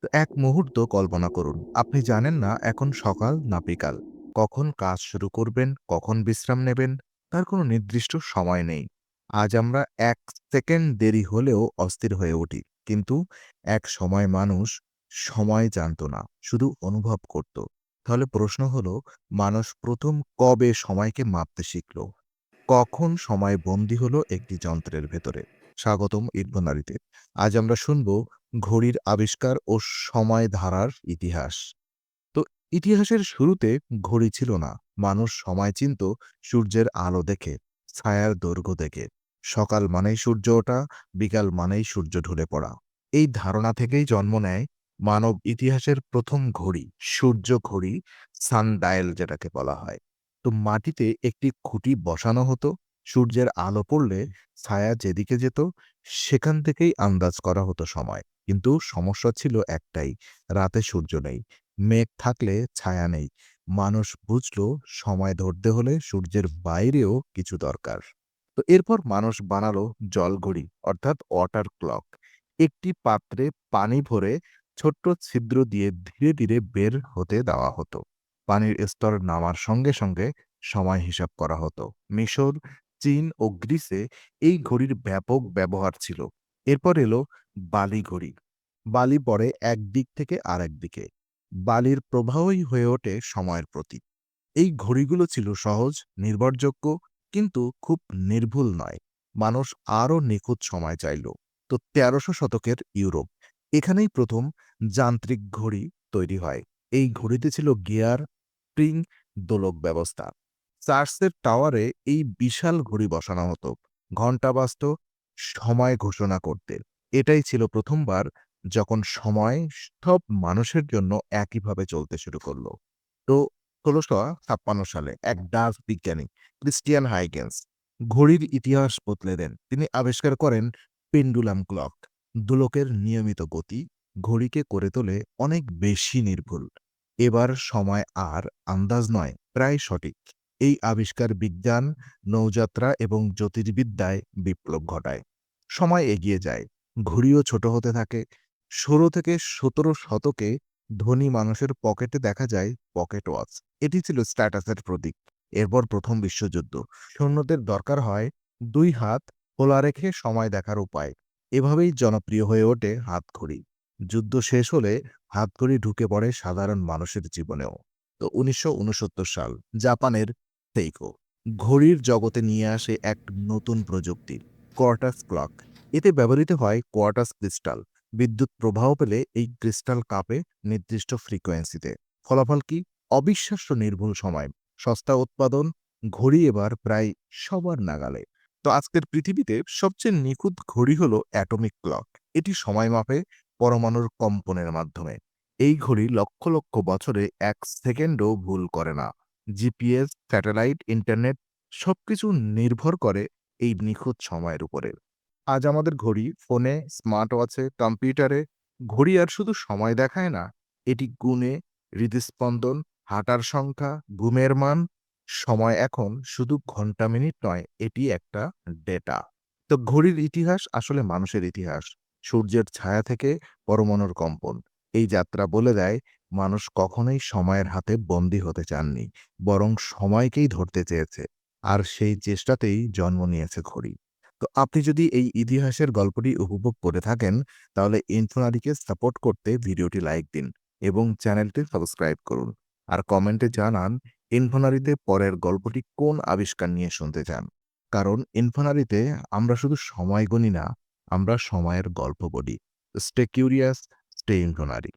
তো এক মুহূর্ত কল্পনা করুন, আপনি জানেন না এখন সকাল না বিকাল, কখন কাজ শুরু করবেন, কখন বিশ্রাম নেবেন, তার কোনো নির্দিষ্ট সময় নেই। আজ আমরা ১ সেকেন্ড দেরি হলেও অস্থির হয়ে উঠি। কিন্তু এক সময় মানুষ সময় জানত না, শুধু অনুভব করত। তাহলে প্রশ্ন হলো, মানুষ প্রথম কবে সময়কে মাপতে শিখল? কখন সময় বন্দী হলো একটি যন্ত্রের ভেতরে? স্বাগতম ইনফোনারিতে। আজ আমরা শুনব ঘড়ির আবিষ্কার ও সময় ধারার ইতিহাস। তো ইতিহাসের শুরুতে ঘড়ি ছিল না। মানুষ সময় চিনত সূর্যের আলো দেখে, ছায়ার দৈর্ঘ্য দেখে। সকাল মানেই সূর্য ওঠা, বিকাল মানেই সূর্য ঢলে পড়া। এই ধারণা থেকেই জন্ম নেয় মানব ইতিহাসের প্রথম ঘড়ি, সূর্য ঘড়ি, সানডায়াল যেটাকে বলা হয়। তো মাটিতে একটি খুঁটি বসানো হতো। সূর্যের আলো পড়লে ছায়া যেদিকে যেত, সেখান থেকেই আন্দাজ করা হতো সময়। কিন্তু সমস্যা ছিল একটাই, রাতে সূর্য নেই, মেঘ থাকলে ছায়া নেই। মানুষ বুঝল সময় ধরতে হলে সূর্যের বাইরেও কিছু দরকার। তো এরপর মানুষ বানালো জলঘড়ি, অর্থাৎ ওয়াটার ক্লক। একটি পাত্রে পানি ভরে ছোট্ট ছিদ্র দিয়ে ধীরে ধীরে বের হতে দেওয়া হতো। পানির স্তর নামার সঙ্গে সঙ্গে সময় হিসাব করা হতো। মিশর, চীন ও গ্রিসে এই ঘড়ির ব্যাপক ব্যবহার ছিল। এরপর এলো বালি ঘড়ি। বালি পড়ে একদিক থেকে আরেক দিকে। বালির প্রবাহই হয়ে ওঠে সময়ের প্রতীক। এই ঘড়িগুলো ছিল সহজ, নির্ভরযোগ্য, কিন্তু খুব নির্ভুল নয়। মানুষ আরও নিখুঁত সময় চাইল। তো ১৩০০ শতকের ইউরোপ, এখানেই প্রথম যান্ত্রিক ঘড়ি তৈরি হয়। এই ঘড়িতে ছিল গিয়ার, স্প্রিং, দোলক ব্যবস্থা। চার্চের টাওয়ারে এই বিশাল ঘড়ি বসানো হতো। ঘণ্টা বাজত সময় ঘোষণা করতে। এটাই ছিল প্রথমবার যখন সময় সব মানুষের জন্য একইভাবে চলতে শুরু করলো। তো ১৬৫৬ সালে এক ডাচ বিজ্ঞানী ক্রিস্টিয়ান হাইগেন্স ঘড়ির ইতিহাস বদলে দেন। তিনি আবিষ্কার করেন পেন্ডুলাম ক্লক। দোলকের নিয়মিত গতি ঘড়িকে করে তোলে অনেক বেশি নির্ভুল। এবার সময় আর আন্দাজ নয়, প্রায় সঠিক। এই আবিষ্কার বিজ্ঞান, নৌযাত্রা এবং জ্যোতির্বিদ্যায় বিপ্লব ঘটায়। সময় এগিয়ে যায়, ঘড়িও ছোট হতে থাকে। ১৬ থেকে ১৭ শতকে ধনী মানুষের পকেটে দেখা যায় পকেট ওয়াচ। এটি ছিল স্ট্যাটাসের প্রতীক। এরপর প্রথম বিশ্বযুদ্ধ। সৈন্যদের দরকার হয় ২ হাত খোলা রেখে সময় দেখার উপায়। এভাবেই জনপ্রিয় হয়ে ওঠে হাতঘড়ি। যুদ্ধ শেষ হলে হাতঘড়ি ঢুকে পড়ে সাধারণ মানুষের জীবনেও। তো ১৯৬৯ সাল, জাপানের সেইকো ঘড়ির জগতে নিয়ে আসে এক নতুন প্রযুক্তি, কোয়ার্টাস ক্লক। এতে ব্যবহৃত হয় কোয়ার্টাস ক্রিস্টাল। বিদ্যুৎ প্রবাহ পেলে এই ক্রিস্টাল কাঁপে নির্দিষ্ট ফ্রিকোয়েন্সিতে। ফলাফল কি? অবিশ্বাস্য নির্ভুল সময়, সস্তা উৎপাদন। ঘড়ি এবার প্রায় সবার নাগালে। তো আজকের পৃথিবীতে সবচেয়ে নিখুঁত ঘড়ি হলো অ্যাটমিক ক্লক। এটি সময় মাপে পরমাণুর কম্পনের মাধ্যমে। এই ঘড়ি লক্ষ লক্ষ বছরে ১ সেকেন্ডও ভুল করে না। জিপিএস, স্যাটেলাইট, ইন্টারনেট সবকিছু নির্ভর করে এই নিখুঁত সময়ের উপরে। আজ আমাদের ঘড়ি ফোনে, স্মার্ট ওয়াচে, কম্পিউটারে। ঘড়ি আর শুধু সময় দেখায় না, এটি গুণে, হৃদস্পন্দন, হাঁটার সংখ্যা, ঘুমের মান। সময় এখন শুধু ঘন্টা মিনিট নয়, এটি একটা ডেটা। তো ঘড়ির ইতিহাস আসলে মানুষের ইতিহাস। সূর্যের ছায়া থেকে পরমাণুর কম্পন। এই যাত্রা বলে দেয় মানুষ কখনোই সময়ের হাতে বন্দী হতে চাননি, বরং সময়কেই ধরতে চেয়েছে। আর সেই চেষ্টাতেই জন্ম নিয়েছে ঘড়ি। তো আপনি যদি এই ইতিহাসের গল্পটি উপভোগ করে থাকেন, তাহলে ইনফোনারিকে সাপোর্ট করতে ভিডিওটি লাইক দিন এবং চ্যানেলটি সাবস্ক্রাইব করুন। আর কমেন্টে জানান ইনফোনারিতে পরের গল্পটি কোন আবিষ্কার নিয়ে শুনতে চান। কারণ ইনফোনারিতে আমরা শুধু সময় গুনি না, আমরা সময়ের গল্প বলি। Stay curious, stay ইনফোনারি।